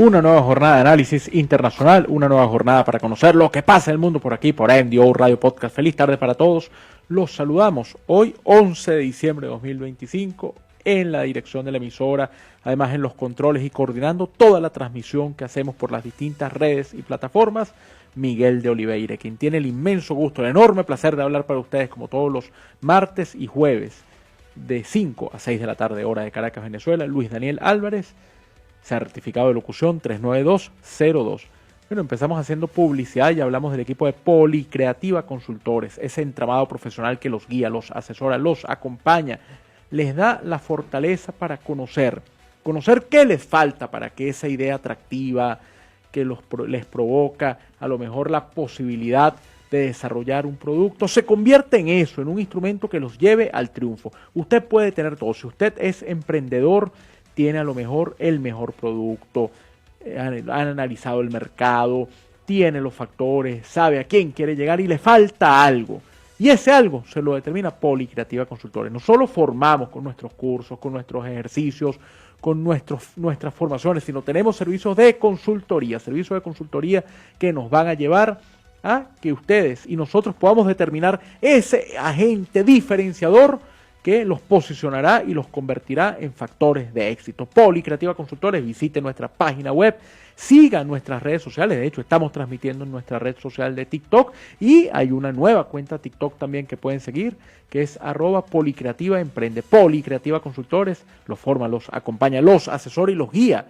Una nueva jornada de análisis internacional, una nueva jornada para conocer lo que pasa en el mundo por aquí, por NDO Radio Podcast. Feliz tarde para todos. Los saludamos hoy, 11 de diciembre de 2025, en la dirección de la emisora, además en los controles y coordinando toda la transmisión que hacemos por las distintas redes y plataformas, Miguel de Oliveira, quien tiene el inmenso gusto, el enorme placer de hablar para ustedes como todos los martes y jueves de 5 a 6 de la tarde, hora de Caracas, Venezuela. Luis Daniel Álvarez, certificado de locución 39202. Bueno, empezamos haciendo publicidad y hablamos del equipo de Policreativa Consultores, ese entramado profesional que los guía, los asesora, los acompaña, les da la fortaleza para conocer qué les falta para que esa idea atractiva que les provoca a lo mejor la posibilidad de desarrollar un producto se convierta en eso, en un instrumento que los lleve al triunfo. Usted puede tener todo. Si usted es emprendedor, tiene a lo mejor el mejor producto, han analizado el mercado, tiene los factores, sabe a quién quiere llegar y le falta algo. Y ese algo se lo determina Policreativa Consultores. No solo formamos con nuestros cursos, con nuestros ejercicios, con nuestras formaciones, sino tenemos servicios de consultoría que nos van a llevar a que ustedes y nosotros podamos determinar ese agente diferenciador que los posicionará y los convertirá en factores de éxito. Policreativa Consultores, visite nuestra página web, siga nuestras redes sociales. De hecho, estamos transmitiendo en nuestra red social de TikTok y hay una nueva cuenta TikTok también que pueden seguir, que es @policreativaemprende. Policreativa Consultores los forma, los acompaña, los asesora y los guía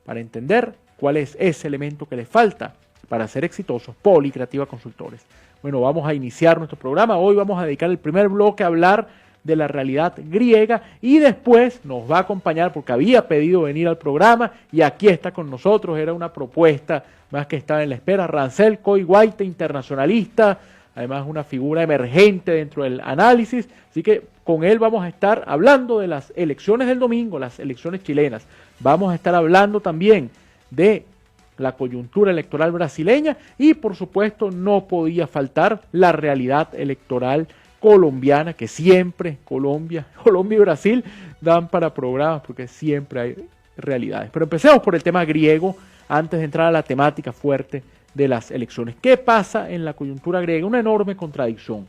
para entender cuál es ese elemento que les falta para ser exitosos. Policreativa Consultores. Bueno, vamos a iniciar nuestro programa. Hoy vamos a dedicar el primer bloque a hablar de la realidad griega y después nos va a acompañar, porque había pedido venir al programa y aquí está con nosotros, era una propuesta más que estaba en la espera, Rancel Coy-Guaite, internacionalista, además una figura emergente dentro del análisis, así que con él vamos a estar hablando de las elecciones del domingo, las elecciones chilenas, vamos a estar hablando también de la coyuntura electoral brasileña y por supuesto no podía faltar la realidad electoral colombiana, que siempre Colombia y Brasil dan para programas porque siempre hay realidades. Pero empecemos por el tema griego antes de entrar a la temática fuerte de las elecciones. ¿Qué pasa en la coyuntura griega? Una enorme contradicción.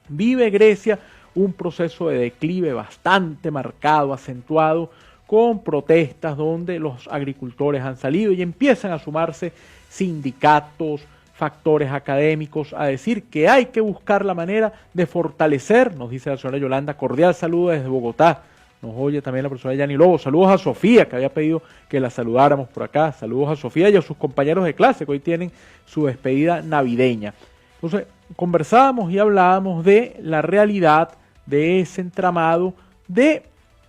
Vive Grecia un proceso de declive bastante marcado, acentuado, con protestas donde los agricultores han salido y empiezan a sumarse sindicatos, factores académicos, a decir que hay que buscar la manera de fortalecer, nos dice la señora Yolanda, cordial saludo desde Bogotá, nos oye también la profesora Yani Lobo, saludos a Sofía, que había pedido que la saludáramos por acá, saludos a Sofía y a sus compañeros de clase, que hoy tienen su despedida navideña. Entonces, conversábamos y hablábamos de la realidad de ese entramado, de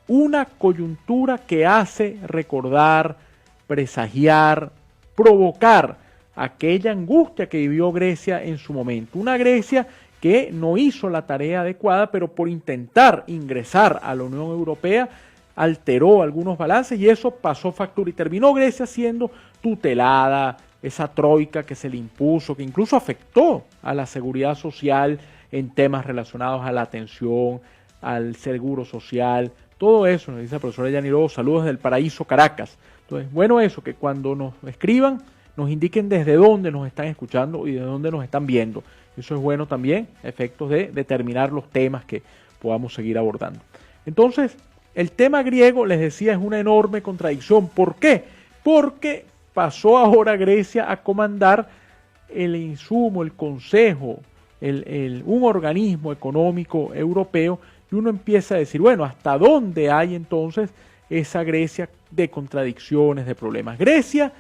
una coyuntura que hace recordar, presagiar, provocar aquella angustia que vivió Grecia en su momento. Una Grecia que no hizo la tarea adecuada, pero por intentar ingresar a la Unión Europea alteró algunos balances y eso pasó factura y terminó Grecia siendo tutelada, esa troika que se le impuso, que incluso afectó a la seguridad social en temas relacionados a la atención, al seguro social, todo eso, nos dice la profesora Yani Lobo, saludos del paraíso Caracas. Entonces, bueno eso, que cuando nos escriban, nos indiquen desde dónde nos están escuchando y de dónde nos están viendo. Eso es bueno también, efectos de determinar los temas que podamos seguir abordando. Entonces, el tema griego, les decía, es una enorme contradicción. ¿Por qué? Porque pasó ahora Grecia a comandar el insumo, el consejo, un organismo económico europeo, y uno empieza a decir, bueno, ¿hasta dónde hay entonces esa Grecia de contradicciones, de problemas? Grecia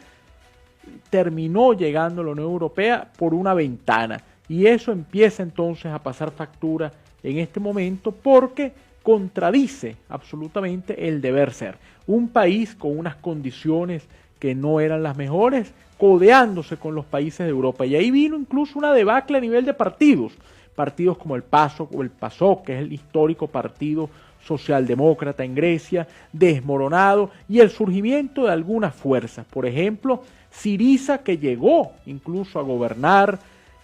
terminó llegando a la Unión Europea por una ventana y eso empieza entonces a pasar factura en este momento porque contradice absolutamente el deber ser. Un país con unas condiciones que no eran las mejores, codeándose con los países de Europa, y ahí vino incluso una debacle a nivel de partidos como el PASOK o el PASOK, que es el histórico partido socialdemócrata en Grecia, desmoronado, y el surgimiento de algunas fuerzas, por ejemplo, Syriza, que llegó incluso a gobernar,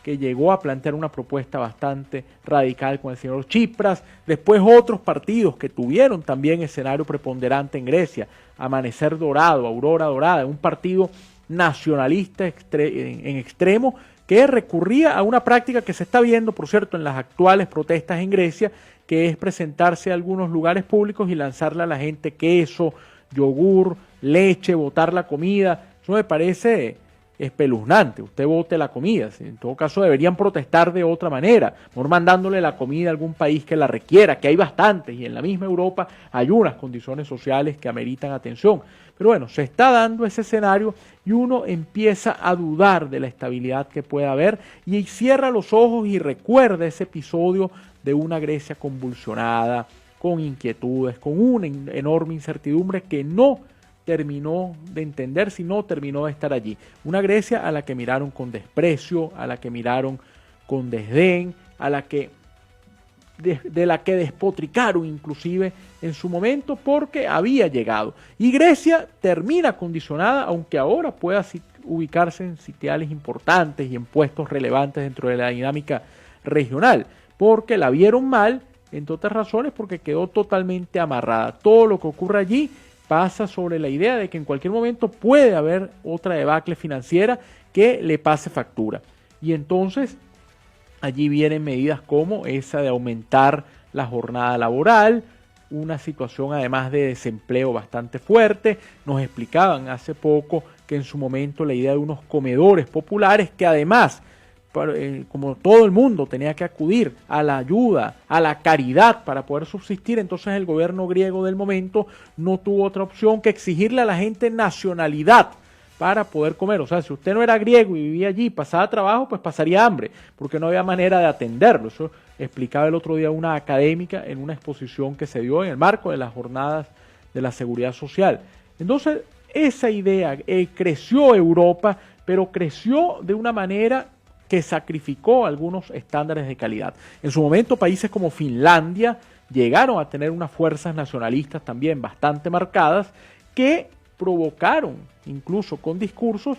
que llegó a plantear una propuesta bastante radical con el señor Tsipras. Después otros partidos que tuvieron también escenario preponderante en Grecia, Amanecer Dorado, Aurora Dorada, un partido nacionalista en extremo que recurría a una práctica que se está viendo, por cierto, en las actuales protestas en Grecia, que es presentarse a algunos lugares públicos y lanzarle a la gente queso, yogur, leche, botar la comida. Eso me parece espeluznante, usted bote la comida. En todo caso deberían protestar de otra manera, mejor mandándole la comida a algún país que la requiera, que hay bastantes, y en la misma Europa hay unas condiciones sociales que ameritan atención. Pero bueno, se está dando ese escenario y uno empieza a dudar de la estabilidad que pueda haber y cierra los ojos y recuerda ese episodio de una Grecia convulsionada, con inquietudes, con una enorme incertidumbre que no terminó de entender, sino terminó de estar allí. Una Grecia a la que miraron con desprecio, a la que miraron con desdén, a la que de la que despotricaron inclusive en su momento porque había llegado. Y Grecia termina condicionada, aunque ahora pueda ubicarse en sitiales importantes y en puestos relevantes dentro de la dinámica regional, porque la vieron mal, entre otras razones, porque quedó totalmente amarrada. Todo lo que ocurre allí pasa sobre la idea de que en cualquier momento puede haber otra debacle financiera que le pase factura. Y entonces allí vienen medidas como esa de aumentar la jornada laboral, una situación además de desempleo bastante fuerte. Nos explicaban hace poco que en su momento la idea de unos comedores populares que además, como todo el mundo tenía que acudir a la ayuda, a la caridad para poder subsistir, entonces el gobierno griego del momento no tuvo otra opción que exigirle a la gente nacionalidad para poder comer. O sea, si usted no era griego y vivía allí, pasaba trabajo, pues pasaría hambre, porque no había manera de atenderlo. Eso explicaba el otro día una académica en una exposición que se dio en el marco de las jornadas de la seguridad social. Entonces, esa idea creció Europa, pero creció de una manera que sacrificó algunos estándares de calidad. En su momento, países como Finlandia llegaron a tener unas fuerzas nacionalistas también bastante marcadas que provocaron, incluso con discursos,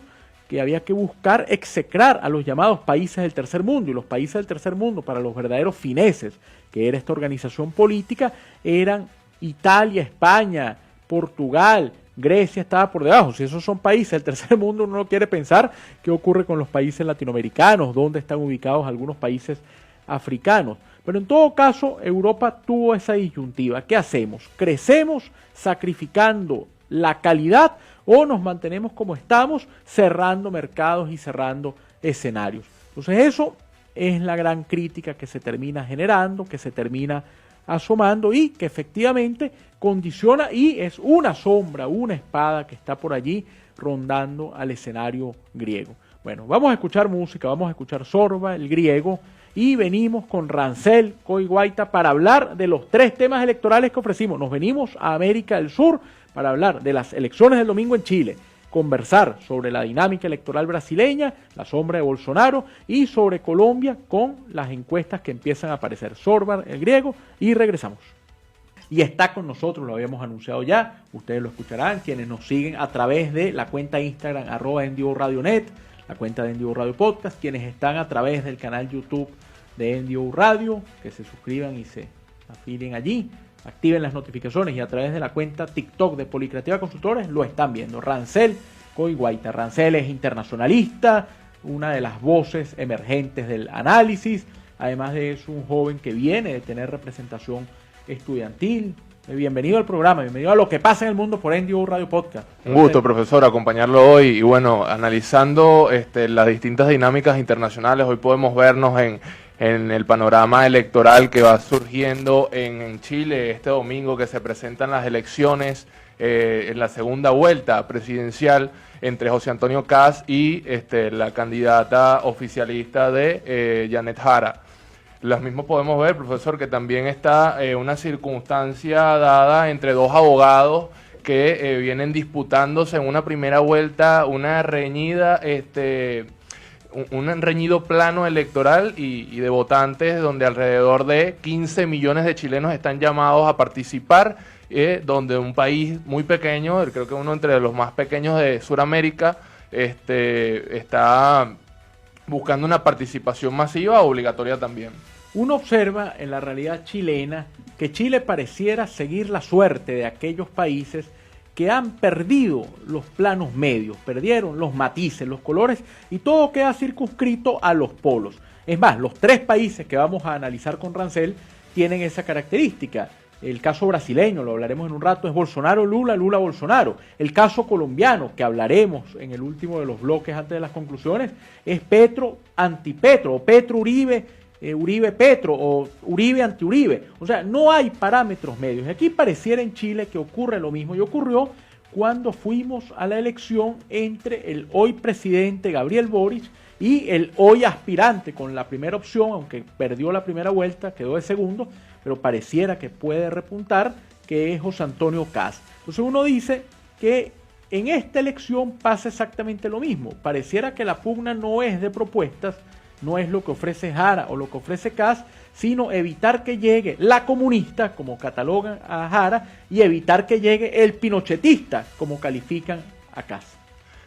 que había que buscar execrar a los llamados países del tercer mundo. Y los países del tercer mundo, para los verdaderos fineses, que era esta organización política, eran Italia, España, Portugal, Grecia estaba por debajo. Si esos son países del tercer mundo, uno no quiere pensar qué ocurre con los países latinoamericanos, dónde están ubicados algunos países africanos. Pero en todo caso, Europa tuvo esa disyuntiva. ¿Qué hacemos? ¿Crecemos sacrificando la calidad o nos mantenemos como estamos, cerrando mercados y cerrando escenarios? Entonces eso es la gran crítica que se termina generando, que se termina asomando y que efectivamente condiciona y es una sombra, una espada que está por allí rondando al escenario griego. Bueno, vamos a escuchar música, vamos a escuchar Sorba, el griego, y venimos con Rancel Coiguaita para hablar de los 3 temas electorales que ofrecimos. Nos venimos a América del Sur para hablar de las elecciones del domingo en Chile, conversar sobre la dinámica electoral brasileña, la sombra de Bolsonaro, y sobre Colombia con las encuestas que empiezan a aparecer. Sorba, el griego, y regresamos. Y está con nosotros, lo habíamos anunciado ya, ustedes lo escucharán, quienes nos siguen a través de la cuenta Instagram @NDO-Radio.net, la cuenta de NDO Radio Podcast, quienes están a través del canal YouTube de NDO Radio, que se suscriban y se afilien allí, activen las notificaciones, y a través de la cuenta TikTok de Policreativa Consultores lo están viendo. Rancel Coiguaita. Rancel es internacionalista, una de las voces emergentes del análisis, además de eso un joven que viene de tener representación estudiantil. Bienvenido al programa, bienvenido a Lo que pasa en el mundo por NDO Radio Podcast. Un gusto, profesor, acompañarlo hoy y bueno, analizando las distintas dinámicas internacionales. Hoy podemos vernos en el panorama electoral que va surgiendo en Chile este domingo, que se presentan las elecciones en la segunda vuelta presidencial entre José Antonio Kast y la candidata oficialista de Janet Jara. Los mismos podemos ver, profesor, que también está una circunstancia dada entre 2 abogados que vienen disputándose en una primera vuelta una reñida, un reñido plano electoral y de votantes, donde alrededor de 15 millones de chilenos están llamados a participar, donde un país muy pequeño, creo que uno entre los más pequeños de Sudamérica, está buscando una participación masiva obligatoria también. Uno observa en la realidad chilena que Chile pareciera seguir la suerte de aquellos países que han perdido los planos medios, perdieron los matices, los colores y todo queda circunscrito a los polos. Es más, los tres países que vamos a analizar con Rancel tienen esa característica. El caso brasileño, lo hablaremos en un rato, es Bolsonaro-Lula, Lula-Bolsonaro. El caso colombiano, que hablaremos en el último de los bloques antes de las conclusiones, es Petro-Antipetro, o Petro-Uribe, Uribe-Petro, o Uribe-anti-Uribe. O sea, no hay parámetros medios. Y aquí pareciera en Chile que ocurre lo mismo, y ocurrió cuando fuimos a la elección entre el hoy presidente Gabriel Boric y el hoy aspirante con la primera opción, aunque perdió la primera vuelta, quedó de segundo, pero pareciera que puede repuntar, que es José Antonio Kast. Entonces uno dice que en esta elección pasa exactamente lo mismo. Pareciera que la pugna no es de propuestas, no es lo que ofrece Jara o lo que ofrece Kast, sino evitar que llegue la comunista, como catalogan a Jara, y evitar que llegue el pinochetista, como califican a Kast.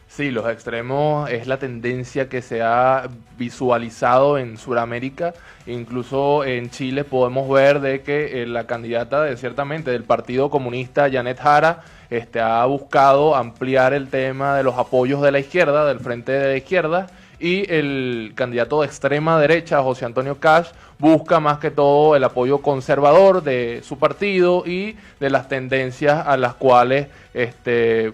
Sí, los extremos es la tendencia que se ha visualizado en Sudamérica, incluso en Chile podemos ver de que la candidata ciertamente del Partido Comunista, Janet Jara, ha buscado ampliar el tema de los apoyos de la izquierda, del Frente de la Izquierda, y el candidato de extrema derecha, José Antonio Kast, busca más que todo el apoyo conservador de su partido y de las tendencias a las cuales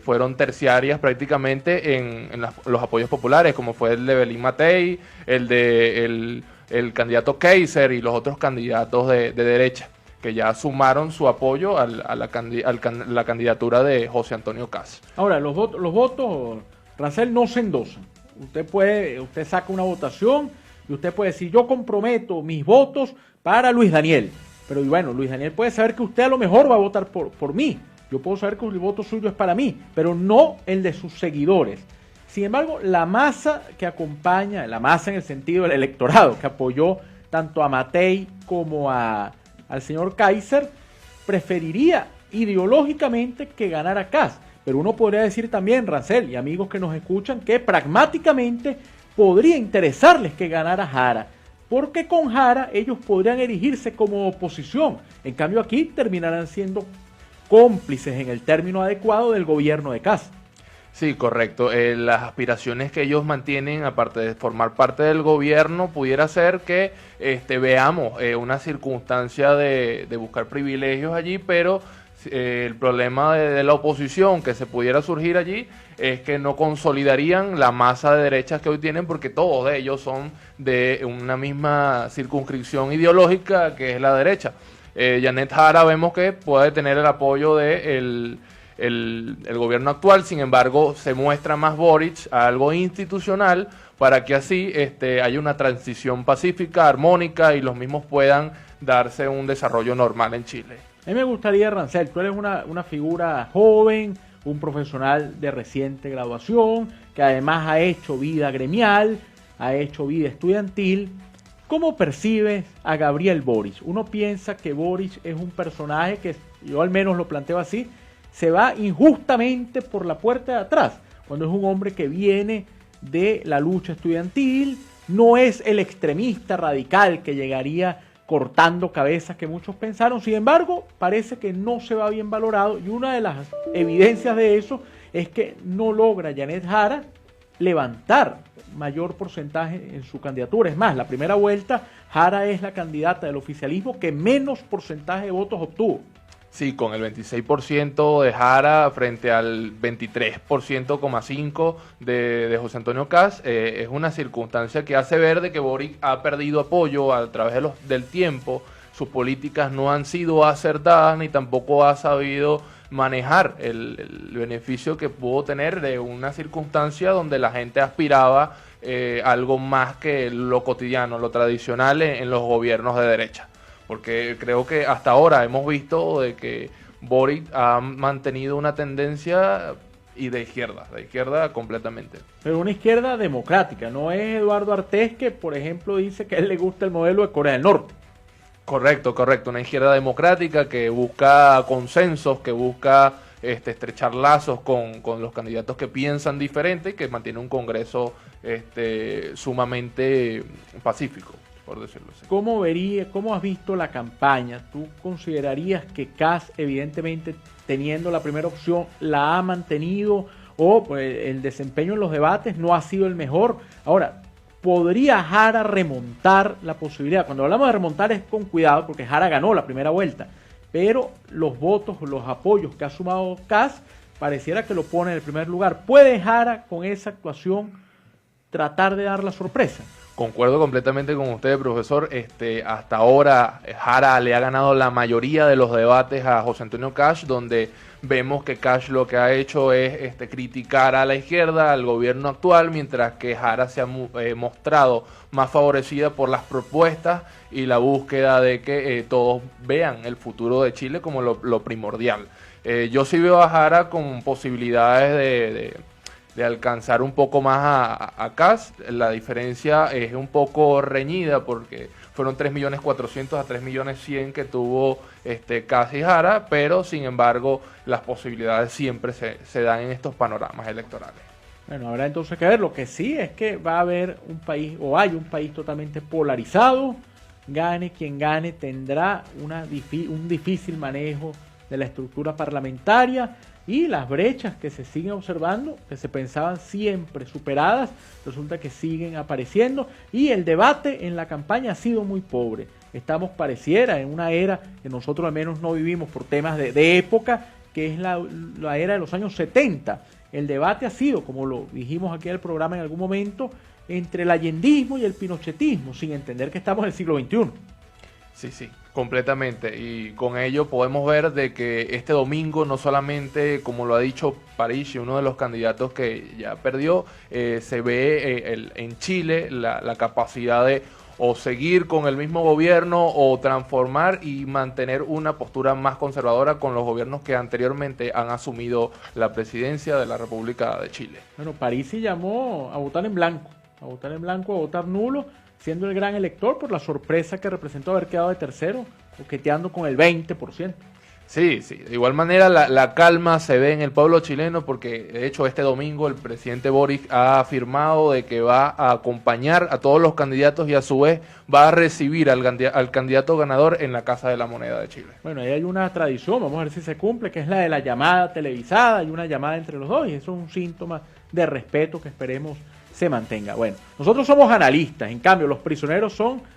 fueron terciarias prácticamente en los apoyos populares, como fue el de Belín Matei, el candidato Kaiser y los otros candidatos de derecha, que ya sumaron su apoyo a la candidatura de José Antonio Kast. Ahora, los votos, Rancel, no se endosan. Usted saca una votación y usted puede decir, yo comprometo mis votos para Luis Daniel. Pero bueno, Luis Daniel puede saber que usted a lo mejor va a votar por mí. Yo puedo saber que el voto suyo es para mí, pero no el de sus seguidores. Sin embargo, la masa que acompaña, la masa en el sentido del electorado, que apoyó tanto a Matei como al señor Kaiser, preferiría ideológicamente que ganara Kast. Pero uno podría decir también, Rancel, y amigos que nos escuchan, que pragmáticamente podría interesarles que ganara Jara, porque con Jara ellos podrían erigirse como oposición. En cambio aquí terminarán siendo cómplices en el término adecuado del gobierno de Kast. Sí, correcto. Las aspiraciones que ellos mantienen, aparte de formar parte del gobierno, pudiera ser que veamos una circunstancia de buscar privilegios allí, pero el problema de la oposición que se pudiera surgir allí es que no consolidarían la masa de derechas que hoy tienen, porque todos de ellos son de una misma circunscripción ideológica que es la derecha. Janet Jara vemos que puede tener el apoyo de el gobierno actual, sin embargo se muestra más Boric a algo institucional para que así haya una transición pacífica, armónica y los mismos puedan darse un desarrollo normal en Chile. A mí me gustaría, Rancel, tú eres una figura joven, un profesional de reciente graduación, que además ha hecho vida gremial, ha hecho vida estudiantil. ¿Cómo percibes a Gabriel Boric? Uno piensa que Boric es un personaje que, yo al menos lo planteo así, se va injustamente por la puerta de atrás, cuando es un hombre que viene de la lucha estudiantil, no es el extremista radical que llegaría cortando cabezas que muchos pensaron. Sin embargo, parece que no se va bien valorado, y una de las evidencias de eso es que no logra Janet Jara levantar mayor porcentaje en su candidatura. Es más, la primera vuelta Jara es la candidata del oficialismo que menos porcentaje de votos obtuvo. Sí, con el 26% de Jara frente al 23,5% de José Antonio Kast, es una circunstancia que hace ver de que Boric ha perdido apoyo a través del tiempo. Sus políticas no han sido acertadas ni tampoco ha sabido manejar el beneficio que pudo tener de una circunstancia donde la gente aspiraba algo más que lo cotidiano, lo tradicional en los gobiernos de derecha. Porque creo que hasta ahora hemos visto de que Boric ha mantenido una tendencia de izquierda completamente. Pero una izquierda democrática, no es Eduardo Artés que, por ejemplo, dice que a él le gusta el modelo de Corea del Norte. Correcto, una izquierda democrática que busca consensos, que busca estrechar lazos con los candidatos que piensan diferente y que mantiene un Congreso sumamente pacífico, por decirlo así. ¿Cómo has visto la campaña? ¿Tú considerarías que Kast, evidentemente, teniendo la primera opción, la ha mantenido o pues, el desempeño en los debates no ha sido el mejor? Ahora, ¿podría Jara remontar la posibilidad? Cuando hablamos de remontar es con cuidado porque Jara ganó la primera vuelta, pero los votos, los apoyos que ha sumado Kast pareciera que lo pone en el primer lugar. ¿Puede Jara con esa actuación tratar de dar la sorpresa? Concuerdo completamente con usted, profesor. Hasta ahora Jara le ha ganado la mayoría de los debates a José Antonio Kast, donde vemos que Kast lo que ha hecho es criticar a la izquierda, al gobierno actual, mientras que Jara se ha mostrado más favorecida por las propuestas y la búsqueda de que todos vean el futuro de Chile como lo primordial. Yo sí veo a Jara con posibilidades de alcanzar un poco más a Kast. La diferencia es un poco reñida porque fueron 3.400.000 a 3.100.000 que tuvo Kast y Jara, pero sin embargo las posibilidades siempre se dan en estos panoramas electorales. Bueno, habrá entonces que ver. Lo que sí es que va a haber un país, o hay un país totalmente polarizado. Gane quien gane, tendrá un difícil manejo de la estructura parlamentaria. Y las brechas que se siguen observando, que se pensaban siempre superadas, resulta que siguen apareciendo. Y el debate en la campaña ha sido muy pobre. Estamos, pareciera, en una era que nosotros al menos no vivimos por temas de época, que es la era de los años 70. El debate ha sido, como lo dijimos aquí en el programa en algún momento, entre el allendismo y el pinochetismo, sin entender que estamos en el siglo XXI. Sí, completamente. Y con ello podemos ver de que este domingo no solamente, como lo ha dicho Parisi, uno de los candidatos que ya perdió, se ve en Chile la capacidad de o seguir con el mismo gobierno o transformar y mantener una postura más conservadora con los gobiernos que anteriormente han asumido la presidencia de la República de Chile. Bueno, Parisi llamó a votar en blanco, a votar nulo, siendo el gran elector por la sorpresa que representó haber quedado de tercero, coqueteando con el 20%. Sí, de igual manera la calma se ve en el pueblo chileno porque de hecho este domingo el presidente Boric ha afirmado de que va a acompañar a todos los candidatos y a su vez va a recibir al candidato ganador en la Casa de la Moneda de Chile. Bueno, ahí hay una tradición, vamos a ver si se cumple, que es la de la llamada televisada, hay una llamada entre los dos y eso es un síntoma de respeto que esperemos se mantenga. Bueno, nosotros somos analistas, en cambio los prisioneros son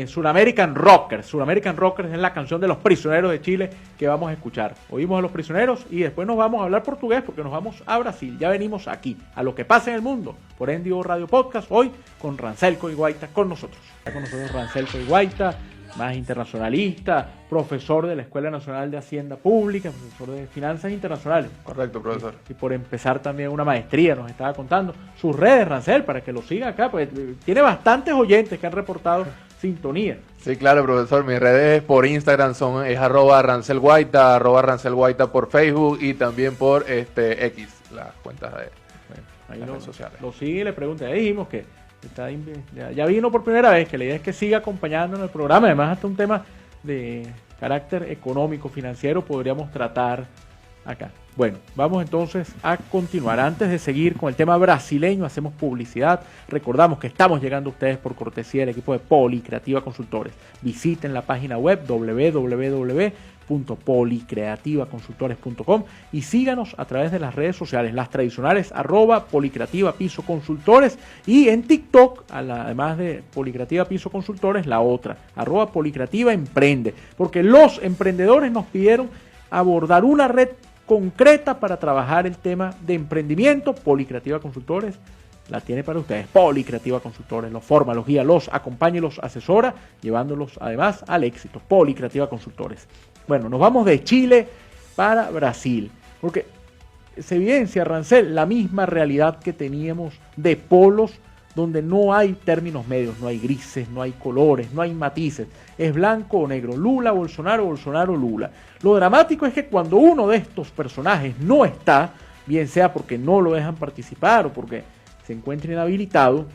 Suramerican Rockers. Suramerican Rockers es la canción de los prisioneros de Chile que vamos a escuchar. Oímos a los prisioneros y después nos vamos a hablar portugués porque nos vamos a Brasil. Ya venimos aquí, a lo que pasa en el mundo, por NDO Radio Podcast, hoy con Rancel Coiguaita con nosotros. Está con nosotros Rancel Coiguaita, más internacionalista, profesor de la Escuela Nacional de Hacienda Pública, profesor de Finanzas Internacionales. Correcto, profesor. Y por empezar también una maestría, nos estaba contando. Sus redes, Rancel, para que lo sigan acá, pues tiene bastantes oyentes que han reportado sintonía. Sí, claro, profesor. Mis redes por Instagram es @RancelGuaita, @RancelGuaita por Facebook y también por X, las cuentas de las redes sociales. Lo sigue y le pregunta. Ya dijimos que ya vino por primera vez, que la idea es que siga acompañando en el programa. Además, hasta un tema de carácter económico, financiero, podríamos tratar acá. Bueno, vamos entonces a continuar. Antes de seguir con el tema brasileño, hacemos publicidad. Recordamos que estamos llegando a ustedes por cortesía del equipo de Policreativa Consultores. Visiten la página web www.policreativaconsultores.com y síganos a través de las redes sociales, las tradicionales @Policreativa Piso Consultores y en TikTok, además de Policreativa Piso Consultores, la otra, @Policreativa Emprende, porque los emprendedores nos pidieron abordar una red concreta para trabajar el tema de emprendimiento. Policreativa Consultores la tiene para ustedes. Policreativa Consultores los forma, los guía, los acompaña y los asesora, llevándolos además al éxito. Policreativa Consultores. Bueno, nos vamos de Chile para Brasil, porque se evidencia, Rancel, la misma realidad que teníamos de polos donde no hay términos medios, no hay grises, no hay colores, no hay matices, es blanco o negro, Lula, Bolsonaro, Bolsonaro, Lula. Lo dramático es que cuando uno de estos personajes no está, bien sea porque no lo dejan participar o porque se encuentra inhabilitado,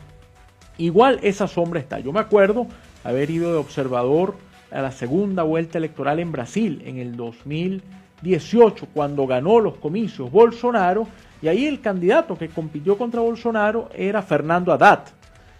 igual esa sombra está. Yo me acuerdo haber ido de observador a la segunda vuelta electoral en Brasil en el 2000, 2018, cuando ganó los comicios Bolsonaro, y ahí el candidato que compitió contra Bolsonaro era Fernando Haddad.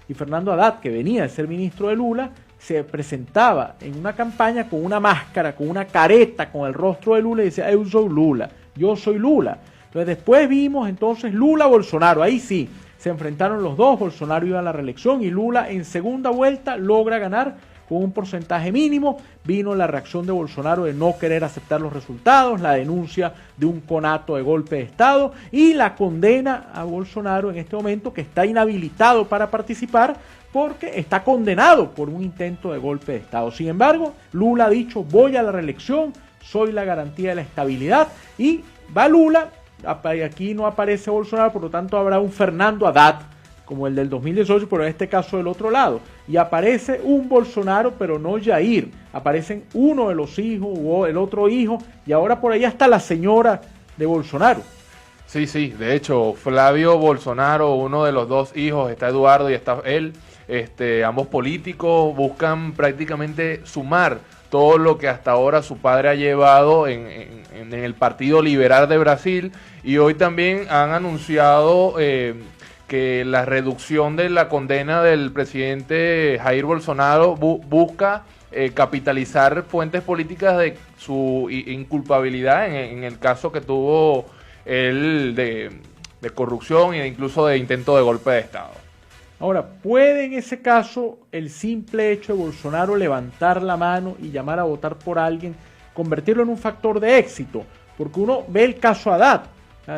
Y Fernando Haddad, que venía de ser ministro de Lula, se presentaba en una campaña con una máscara, con una careta, con el rostro de Lula y decía, yo soy Lula, yo soy Lula. Entonces después vimos entonces Lula-Bolsonaro, ahí sí, se enfrentaron los dos, Bolsonaro iba a la reelección y Lula en segunda vuelta logra ganar con un porcentaje mínimo. Vino la reacción de Bolsonaro de no querer aceptar los resultados, la denuncia de un conato de golpe de Estado y la condena a Bolsonaro en este momento, que está inhabilitado para participar porque está condenado por un intento de golpe de Estado. Sin embargo, Lula ha dicho, voy a la reelección, soy la garantía de la estabilidad, y va Lula, aquí no aparece Bolsonaro, por lo tanto habrá un Fernando Haddad, como el del 2018, pero en este caso del otro lado. Y aparece un Bolsonaro, pero no Jair. Aparecen uno de los hijos o el otro hijo, y ahora por ahí está la señora de Bolsonaro. Sí, de hecho, Flavio Bolsonaro, uno de los dos hijos, está Eduardo y está él, ambos políticos buscan prácticamente sumar todo lo que hasta ahora su padre ha llevado en el Partido Liberal de Brasil, y hoy también han anunciado que la reducción de la condena del presidente Jair Bolsonaro busca capitalizar fuentes políticas de su inculpabilidad en el caso que tuvo él de corrupción e incluso de intento de golpe de Estado. Ahora, ¿puede en ese caso el simple hecho de Bolsonaro levantar la mano y llamar a votar por alguien convertirlo en un factor de éxito? Porque uno ve el caso Haddad.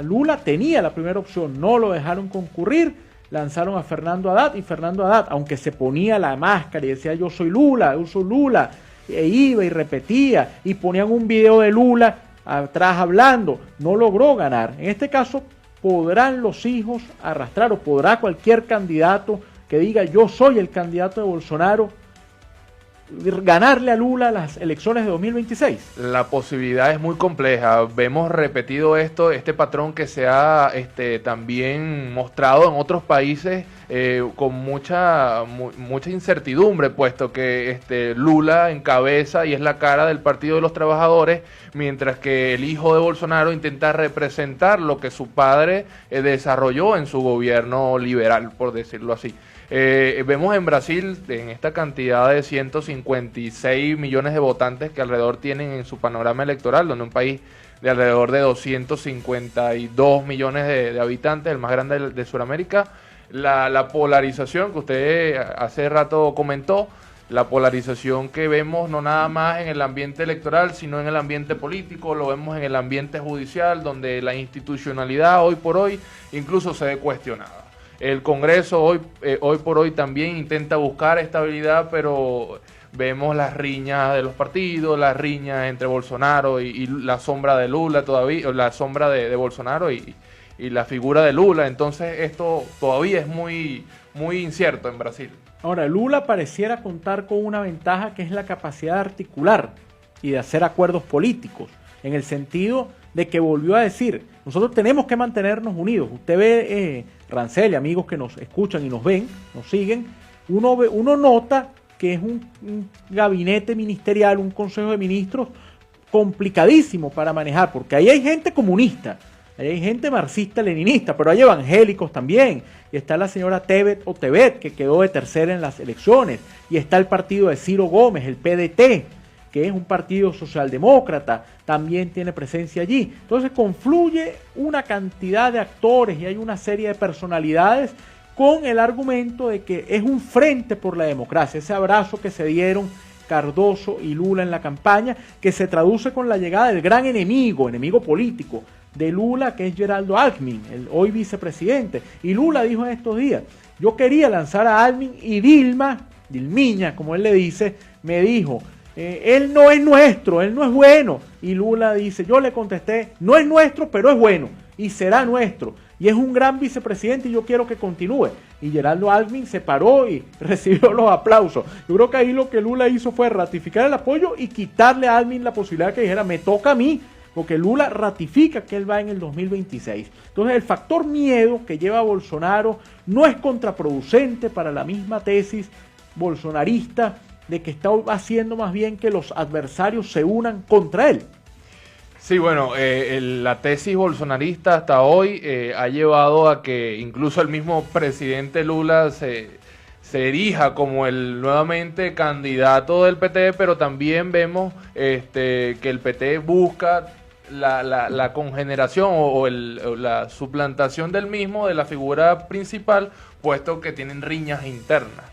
Lula tenía la primera opción, no lo dejaron concurrir, lanzaron a Fernando Haddad, y Fernando Haddad, aunque se ponía la máscara y decía yo soy Lula, e iba y repetía, y ponían un video de Lula atrás hablando, no logró ganar. En este caso, ¿podrán los hijos arrastrar, o podrá cualquier candidato que diga yo soy el candidato de Bolsonaro ganarle a Lula las elecciones de 2026? La posibilidad es muy compleja. Vemos repetido este patrón que se ha también mostrado en otros países con mucha incertidumbre, puesto que Lula encabeza y es la cara del Partido de los Trabajadores, mientras que el hijo de Bolsonaro intenta representar lo que su padre desarrolló en su gobierno liberal, por decirlo así. Vemos en Brasil, en esta cantidad de 156 millones de votantes que alrededor tienen en su panorama electoral, donde un país de alrededor de 252 millones de habitantes, el más grande de Sudamérica, la polarización que usted hace rato comentó, la polarización que vemos no nada más en el ambiente electoral, sino en el ambiente político, lo vemos en el ambiente judicial, donde la institucionalidad hoy por hoy incluso se ve cuestionada. El Congreso hoy por hoy también intenta buscar estabilidad, pero vemos las riñas de los partidos, las riñas entre Bolsonaro y la sombra de Lula todavía, la sombra de Bolsonaro y la figura de Lula. Entonces esto todavía es muy incierto en Brasil. Ahora, Lula pareciera contar con una ventaja, que es la capacidad de articular y de hacer acuerdos políticos, en el sentido de que volvió a decir, nosotros tenemos que mantenernos unidos. Usted ve, Rancel, amigos que nos escuchan y nos ven, nos siguen, uno nota que es un gabinete ministerial, un consejo de ministros complicadísimo para manejar, porque ahí hay gente comunista, ahí hay gente marxista-leninista, pero hay evangélicos también, y está la señora Tebet, que quedó de tercera en las elecciones, y está el partido de Ciro Gómez, el PDT, que es un partido socialdemócrata, también tiene presencia allí. Entonces confluye una cantidad de actores y hay una serie de personalidades con el argumento de que es un frente por la democracia, ese abrazo que se dieron Cardoso y Lula en la campaña, que se traduce con la llegada del gran enemigo político de Lula, que es Geraldo Alckmin, el hoy vicepresidente. Y Lula dijo en estos días, yo quería lanzar a Alckmin, y Dilmiña, como él le dice, me dijo, él no es nuestro, él no es bueno. Y Lula dice, yo le contesté, no es nuestro, pero es bueno y será nuestro. Y es un gran vicepresidente y yo quiero que continúe. Y Geraldo Alckmin se paró y recibió los aplausos. Yo creo que ahí lo que Lula hizo fue ratificar el apoyo y quitarle a Alckmin la posibilidad de que dijera, me toca a mí, porque Lula ratifica que él va en el 2026. Entonces el factor miedo que lleva a Bolsonaro no es contraproducente para la misma tesis bolsonarista de que está haciendo más bien que los adversarios se unan contra él. Sí, bueno, la tesis bolsonarista hasta hoy ha llevado a que incluso el mismo presidente Lula se erija como el nuevamente candidato del PT, pero también vemos que el PT busca la congeneración o la suplantación del mismo, de la figura principal, puesto que tienen riñas internas.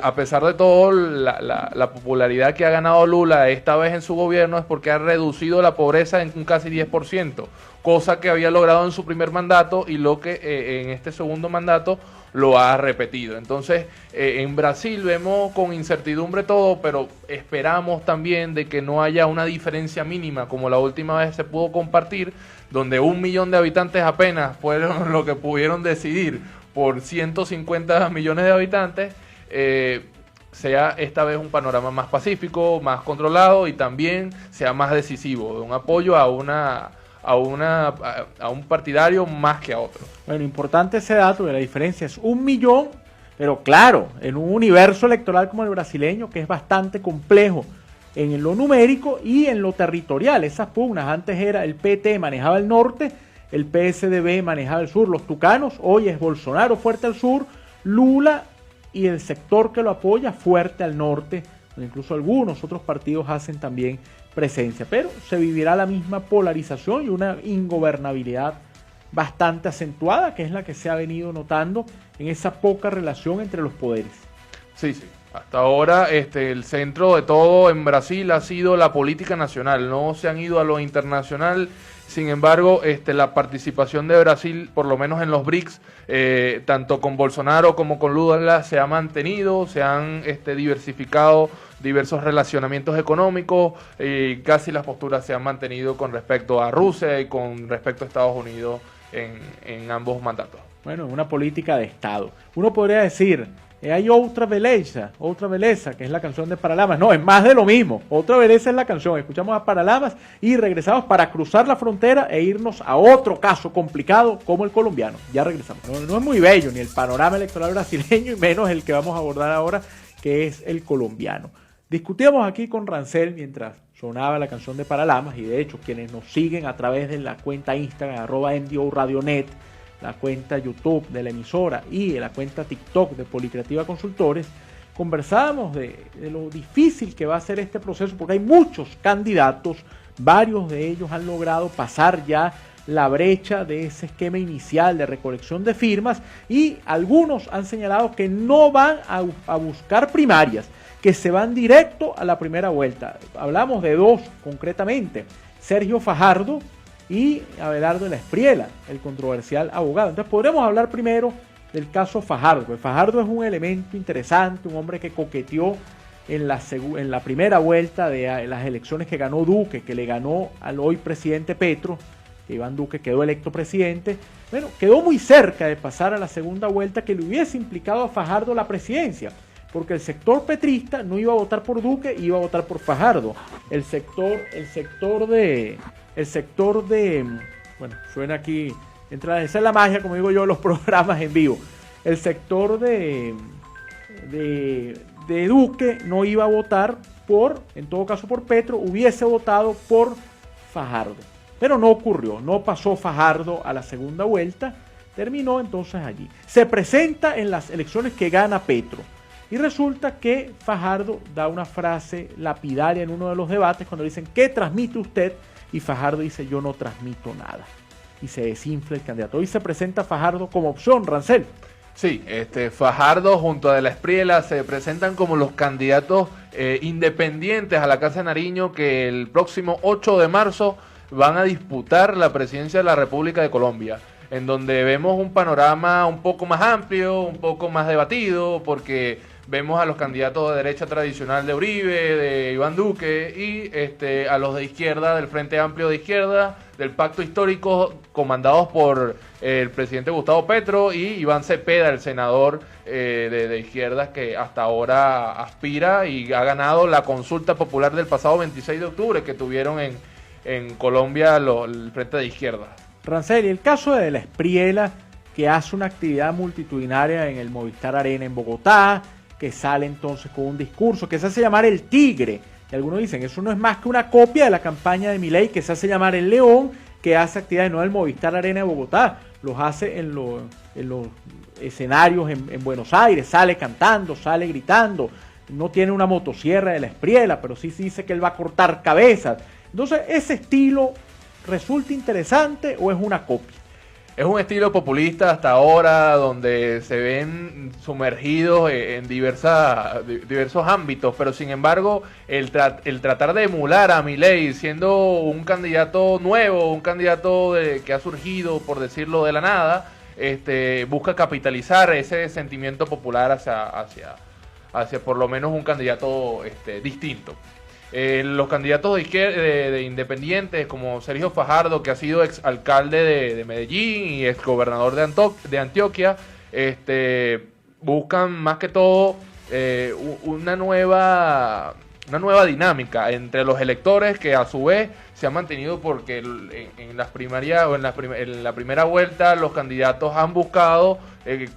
A pesar de todo, la popularidad que ha ganado Lula esta vez en su gobierno es porque ha reducido la pobreza en un casi 10%, cosa que había logrado en su primer mandato y lo que en este segundo mandato lo ha repetido. Entonces, en Brasil vemos con incertidumbre todo, pero esperamos también de que no haya una diferencia mínima, como la última vez se pudo compartir, donde 1 millón de habitantes apenas fueron lo que pudieron decidir por 150 millones de habitantes. Sea esta vez un panorama más pacífico, más controlado y también sea más decisivo, de un apoyo a un partidario más que a otro. Bueno, importante ese dato, de la diferencia es 1 millón, pero claro, en un universo electoral como el brasileño, que es bastante complejo en lo numérico y en lo territorial. Esas pugnas, antes era el PT manejaba el norte, el PSDB manejaba el sur, los tucanos, hoy es Bolsonaro fuerte al sur, Lula y el sector que lo apoya fuerte al norte, donde incluso algunos otros partidos hacen también presencia, pero se vivirá la misma polarización y una ingobernabilidad bastante acentuada, que es la que se ha venido notando en esa poca relación entre los poderes. Sí. Hasta ahora el centro de todo en Brasil ha sido la política nacional, no se han ido a lo internacional. Sin embargo, la participación de Brasil, por lo menos en los BRICS, tanto con Bolsonaro como con Lula, se ha mantenido, se han diversificado diversos relacionamientos económicos, casi las posturas se han mantenido con respecto a Rusia y con respecto a Estados Unidos en ambos mandatos. Bueno, una política de Estado. Uno podría decir, hay otra belleza, que es la canción de Paralamas. No, es más de lo mismo. Otra belleza es la canción. Escuchamos a Paralamas y regresamos para cruzar la frontera e irnos a otro caso complicado como el colombiano. Ya regresamos. No es muy bello ni el panorama electoral brasileño y menos el que vamos a abordar ahora, que es el colombiano. Discutíamos aquí con Rancel mientras sonaba la canción de Paralamas y de hecho quienes nos siguen a través de la cuenta Instagram @MDORadioNet, la cuenta YouTube de la emisora y la cuenta TikTok de Policreativa Consultores, conversábamos de lo difícil que va a ser este proceso porque hay muchos candidatos, varios de ellos han logrado pasar ya la brecha de ese esquema inicial de recolección de firmas y algunos han señalado que no van a buscar primarias, que se van directo a la primera vuelta. Hablamos de dos concretamente, Sergio Fajardo y Abelardo de la Espriella, el controversial abogado. Entonces podremos hablar primero del caso Fajardo, porque Fajardo es un elemento interesante, un hombre que coqueteó en la primera vuelta de las elecciones que ganó Duque, que le ganó al hoy presidente Petro, que Iván Duque quedó electo presidente. Bueno, quedó muy cerca de pasar a la segunda vuelta que le hubiese implicado a Fajardo la presidencia, porque el sector petrista no iba a votar por Duque, iba a votar por Fajardo. El sector de, bueno, suena aquí, esa es la magia, como digo yo, los programas en vivo. El sector de Duque no iba a votar en todo caso por Petro, hubiese votado por Fajardo. Pero no ocurrió, no pasó Fajardo a la segunda vuelta, terminó entonces allí. Se presenta en las elecciones que gana Petro. Y resulta que Fajardo da una frase lapidaria en uno de los debates cuando dicen, ¿qué transmite usted? Y Fajardo dice, yo no transmito nada. Y se desinfla el candidato. Hoy se presenta Fajardo como opción, Rancel. Sí, Fajardo junto a De la Espriella se presentan como los candidatos independientes a la Casa de Nariño que el próximo 8 de marzo van a disputar la presidencia de la República de Colombia, en donde vemos un panorama un poco más amplio, un poco más debatido, porque vemos a los candidatos de derecha tradicional de Uribe, de Iván Duque, y a los de izquierda, del Frente Amplio de Izquierda, del Pacto Histórico, comandados por el presidente Gustavo Petro, y Iván Cepeda, el senador de izquierdas, que hasta ahora aspira y ha ganado la consulta popular del pasado 26 de octubre que tuvieron en Colombia el Frente de Izquierda. Rancel, y el caso de la Espriella, que hace una actividad multitudinaria en el Movistar Arena en Bogotá, que sale entonces con un discurso que se hace llamar el Tigre, Y algunos dicen, eso no es más que una copia de la campaña de Milei, que se hace llamar El León, que hace actividades no del Movistar Arena de Bogotá, los hace en los escenarios en Buenos Aires, sale cantando, sale gritando, no tiene una motosierra de la Espriella, pero sí se dice que él va a cortar cabezas. Entonces, ¿ese estilo resulta interesante o es una copia? Es un estilo populista hasta ahora, donde se ven sumergidos en diversos ámbitos, pero sin embargo el tratar de emular a Milei siendo un candidato nuevo, un candidato que ha surgido, por decirlo de la nada, busca capitalizar ese sentimiento popular hacia por lo menos un candidato distinto. Los candidatos de independientes como Sergio Fajardo, que ha sido exalcalde de Medellín y exgobernador de Antioquia, buscan más que todo una nueva dinámica entre los electores, que a su vez se ha mantenido porque en las primarias o en la primera vuelta los candidatos han buscado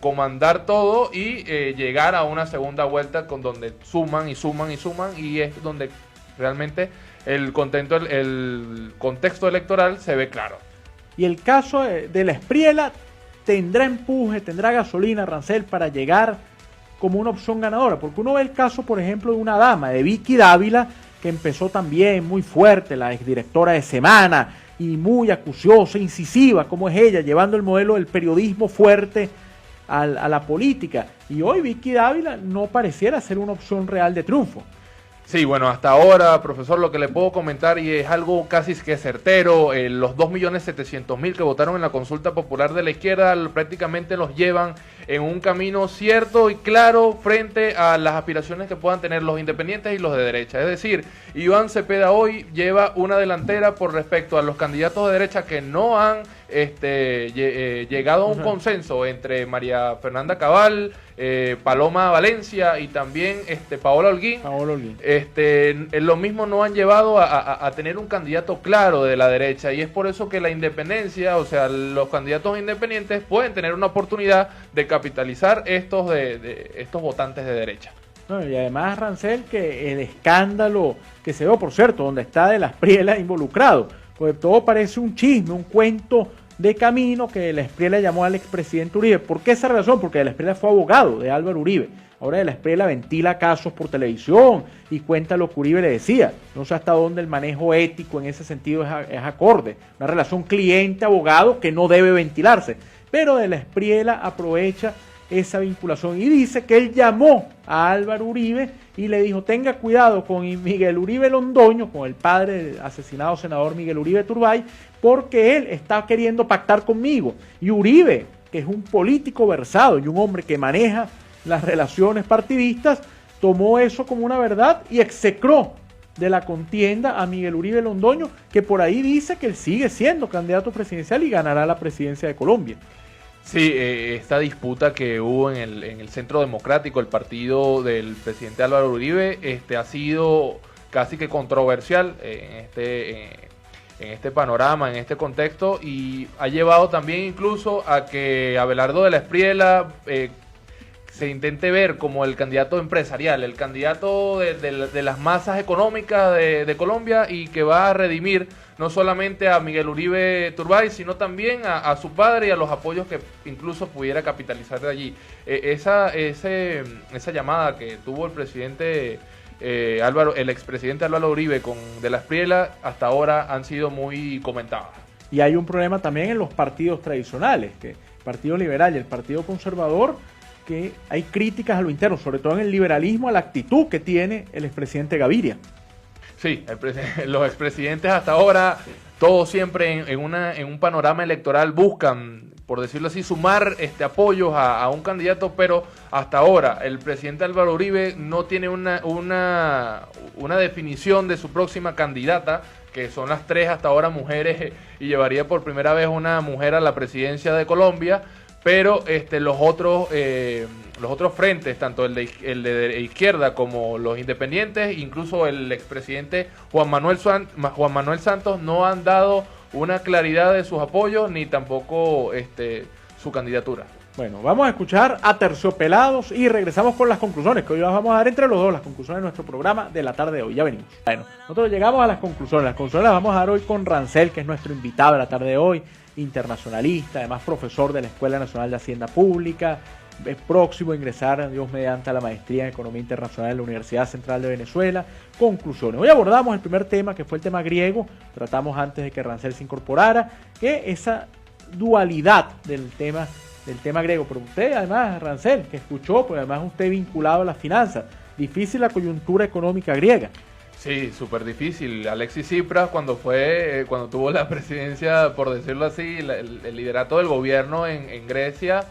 comandar todo y llegar a una segunda vuelta con donde suman y suman y suman, y es donde realmente el contexto electoral se ve claro. Y el caso de la Espriella tendrá empuje, tendrá gasolina, Rancel, para llegar como una opción ganadora, porque uno ve el caso, por ejemplo, de una dama, de Vicky Dávila, que empezó también muy fuerte, la exdirectora de Semana, y muy acuciosa, incisiva, como es ella, llevando el modelo del periodismo fuerte a la política, y hoy Vicky Dávila no pareciera ser una opción real de triunfo. Sí, bueno, hasta ahora, profesor, lo que le puedo comentar, y es algo casi que certero, los 2.700.000 que votaron en la consulta popular de la izquierda prácticamente los llevan en un camino cierto y claro frente a las aspiraciones que puedan tener los independientes y los de derecha. Es decir, Iván Cepeda hoy lleva una delantera por respecto a los candidatos de derecha que no han llegado a un consenso entre María Fernanda Cabal, Paloma Valencia y también Paola Holguín. Lo mismo no han llevado a tener un candidato claro de la derecha, y es por eso que la independencia, o sea, los candidatos independientes pueden tener una oportunidad de capitalizar estos votantes de derecha. No, y además, Rancel, que el escándalo que se dio, por cierto, donde está de la Espriella involucrado, pues todo parece un chisme, un cuento de camino que de la Espriella llamó al expresidente Uribe. ¿Por qué esa razón? Porque de la Espriella fue abogado de Álvaro Uribe. Ahora de la Espriella ventila casos por televisión y cuenta lo que Uribe le decía. No sé hasta dónde el manejo ético en ese sentido es acorde. Una relación cliente-abogado que no debe ventilarse. Pero de la Espriella aprovecha esa vinculación y dice que él llamó a Álvaro Uribe y le dijo: tenga cuidado con Miguel Uribe Londoño, con el padre del asesinado senador Miguel Uribe Turbay, porque él está queriendo pactar conmigo. Y Uribe, que es un político versado y un hombre que maneja las relaciones partidistas, tomó eso como una verdad y execró de la contienda a Miguel Uribe Londoño, que por ahí dice que él sigue siendo candidato presidencial y ganará la presidencia de Colombia. Sí, esta disputa que hubo en el Centro Democrático, el partido del presidente Álvaro Uribe, ha sido casi que controversial en este panorama, en este contexto, y ha llevado también incluso a que Abelardo de la Espriella se intente ver como el candidato empresarial, el candidato de las masas económicas de Colombia, y que va a redimir no solamente a Miguel Uribe Turbay, sino también a su padre y a los apoyos que incluso pudiera capitalizar de allí. Esa llamada que tuvo el presidente el expresidente Álvaro Uribe con de la Espriella hasta ahora han sido muy comentadas. Y hay un problema también en los partidos tradicionales, que el Partido Liberal y el Partido Conservador, que hay críticas a lo interno, sobre todo en el liberalismo, a la actitud que tiene el expresidente Gaviria. Sí, los expresidentes hasta ahora, todos siempre en un panorama electoral buscan, por decirlo así, sumar apoyos a un candidato, pero hasta ahora el presidente Álvaro Uribe no tiene una definición de su próxima candidata, que son las tres hasta ahora mujeres, y llevaría por primera vez una mujer a la presidencia de Colombia. Pero los otros frentes, tanto el de izquierda como los independientes, incluso el expresidente Juan Manuel Santos, no han dado una claridad de sus apoyos ni tampoco su candidatura. Bueno, vamos a escuchar a Terciopelados y regresamos con las conclusiones, que hoy las vamos a dar entre los dos, las conclusiones de nuestro programa de la tarde de hoy. Ya venimos. Bueno, nosotros llegamos a las conclusiones. Las conclusiones las vamos a dar hoy con Rancel, que es nuestro invitado de la tarde de hoy, internacionalista, además profesor de la Escuela Nacional de Hacienda Pública, es próximo a ingresar, Dios mediante, a la maestría en Economía Internacional de la Universidad Central de Venezuela. Conclusiones. Hoy abordamos el primer tema, que fue el tema griego. Tratamos antes de que Rancel se incorporara, que esa dualidad del tema griego. Pero usted, además, Rancel, que escuchó, pues además usted vinculado a las finanzas, difícil la coyuntura económica griega. Sí, súper difícil. Alexis Tsipras, cuando tuvo la presidencia, por decirlo así, el liderato del gobierno en Grecia,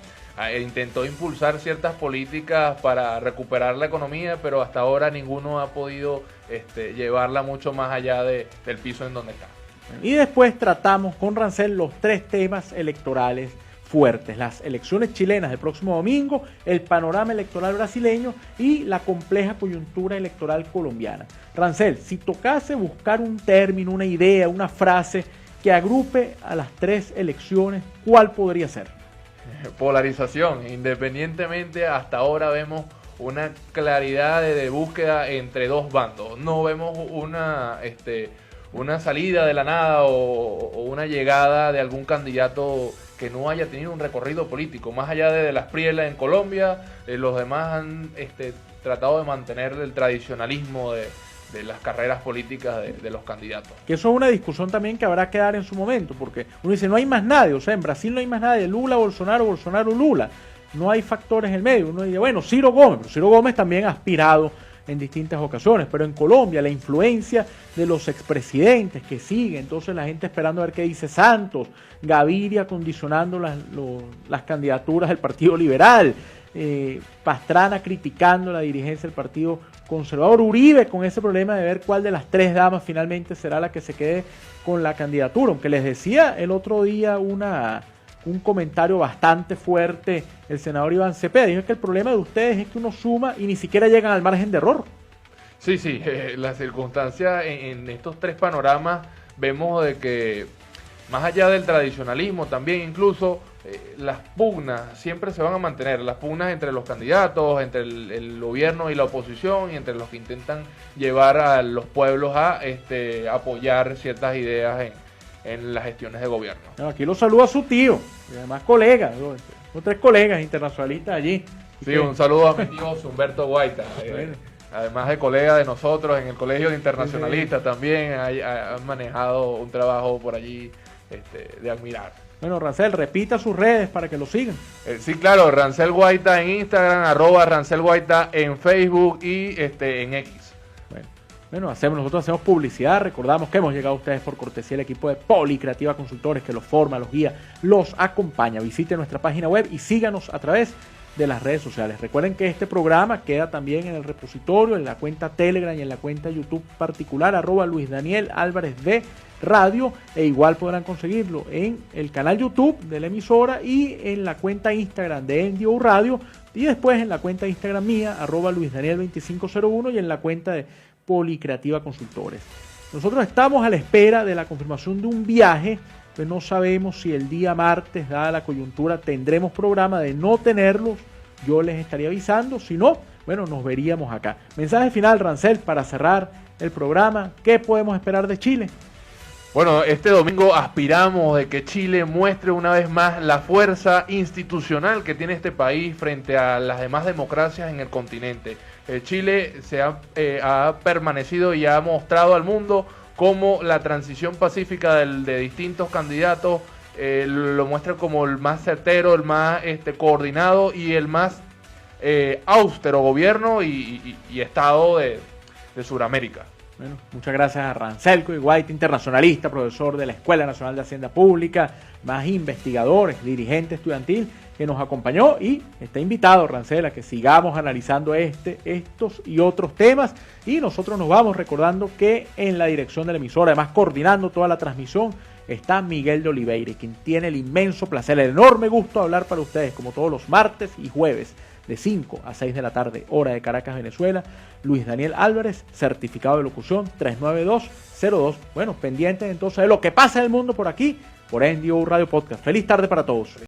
intentó impulsar ciertas políticas para recuperar la economía, pero hasta ahora ninguno ha podido llevarla mucho más allá del piso en donde está. Y después tratamos con Rancel los tres temas electorales fuertes: las elecciones chilenas del próximo domingo, el panorama electoral brasileño y la compleja coyuntura electoral colombiana. Rancel, si tocase buscar un término, una idea, una frase que agrupe a las tres elecciones, ¿cuál podría ser? Polarización. Independientemente, hasta ahora vemos una claridad de búsqueda entre dos bandos. No vemos una salida de la nada o una llegada de algún candidato que no haya tenido un recorrido político. Más allá de las Prielas en Colombia, los demás han tratado de mantener el tradicionalismo de las carreras políticas de los candidatos. Que eso es una discusión también que habrá que dar en su momento, porque uno dice, no hay más nadie, o sea, en Brasil no hay más nadie, Lula, Bolsonaro, Bolsonaro, Lula, no hay factores en el medio. Uno dice, bueno, Ciro Gómez, pero Ciro Gómez también ha aspirado en distintas ocasiones, pero en Colombia la influencia de los expresidentes que sigue, entonces la gente esperando a ver qué dice Santos, Gaviria condicionando las candidaturas del Partido Liberal, Pastrana criticando la dirigencia del Partido Conservador, Uribe con ese problema de ver cuál de las tres damas finalmente será la que se quede con la candidatura, aunque les decía el otro día un comentario bastante fuerte el senador Iván Cepeda, dijo que el problema de ustedes es que uno suma y ni siquiera llegan al margen de error. Sí, las circunstancias en estos tres panoramas vemos de que más allá del tradicionalismo también incluso las pugnas siempre se van a mantener, las pugnas entre los candidatos, entre el gobierno y la oposición y entre los que intentan llevar a los pueblos a apoyar ciertas ideas en las gestiones de gobierno. No, aquí lo saluda su tío, y además colegas, tres colegas internacionalistas allí. Sí, un saludo a mi tío Humberto Guaita, además de colega de nosotros en el Colegio de Internacionalistas, también han manejado un trabajo por allí de admirar. Bueno, Rancel, repita sus redes para que lo sigan. Sí, claro, Rancel Guaita en Instagram, @Rancel Guaita en Facebook y en X. Bueno, nosotros hacemos publicidad, recordamos que hemos llegado a ustedes por cortesía del equipo de Policreativa Consultores, que los forma, los guía, los acompaña. Visite nuestra página web y síganos a través de las redes sociales. Recuerden que este programa queda también en el repositorio, en la cuenta Telegram y en la cuenta YouTube particular, @Luis Daniel Álvarez de Radio, e igual podrán conseguirlo en el canal YouTube de la emisora y en la cuenta Instagram de NDO Radio, y después en la cuenta Instagram mía, @LuisDaniel2501, y en la cuenta de Policreativa Consultores. Nosotros estamos a la espera de la confirmación de un viaje, pues no sabemos si el día martes, dada la coyuntura, tendremos programa. De no tenerlos, yo les estaría avisando. Si no, bueno, nos veríamos acá. Mensaje final, Rancel, para cerrar el programa. ¿Qué podemos esperar de Chile? Bueno, este domingo aspiramos de que Chile muestre una vez más la fuerza institucional que tiene este país frente a las demás democracias en el continente. Chile se ha permanecido y ha mostrado al mundo cómo la transición pacífica de distintos candidatos lo muestra como el más certero, el más coordinado y el más austero gobierno y Estado de Sudamérica. Bueno, muchas gracias a Rancel Guaita, internacionalista, profesor de la Escuela Nacional de Hacienda Pública, más investigadores, dirigente estudiantil, que nos acompañó, y está invitado, Rancel, a que sigamos analizando estos y otros temas. Y nosotros nos vamos recordando que en la dirección de la emisora, además coordinando toda la transmisión, está Miguel de Oliveira, quien tiene el inmenso placer, el enorme gusto de hablar para ustedes, como todos los martes y jueves, de 5 a 6 de la tarde, hora de Caracas, Venezuela. Luis Daniel Álvarez, certificado de locución 39202. Bueno, pendientes entonces de lo que pasa en el mundo por aquí, por NDO Radio Podcast. Feliz tarde para todos.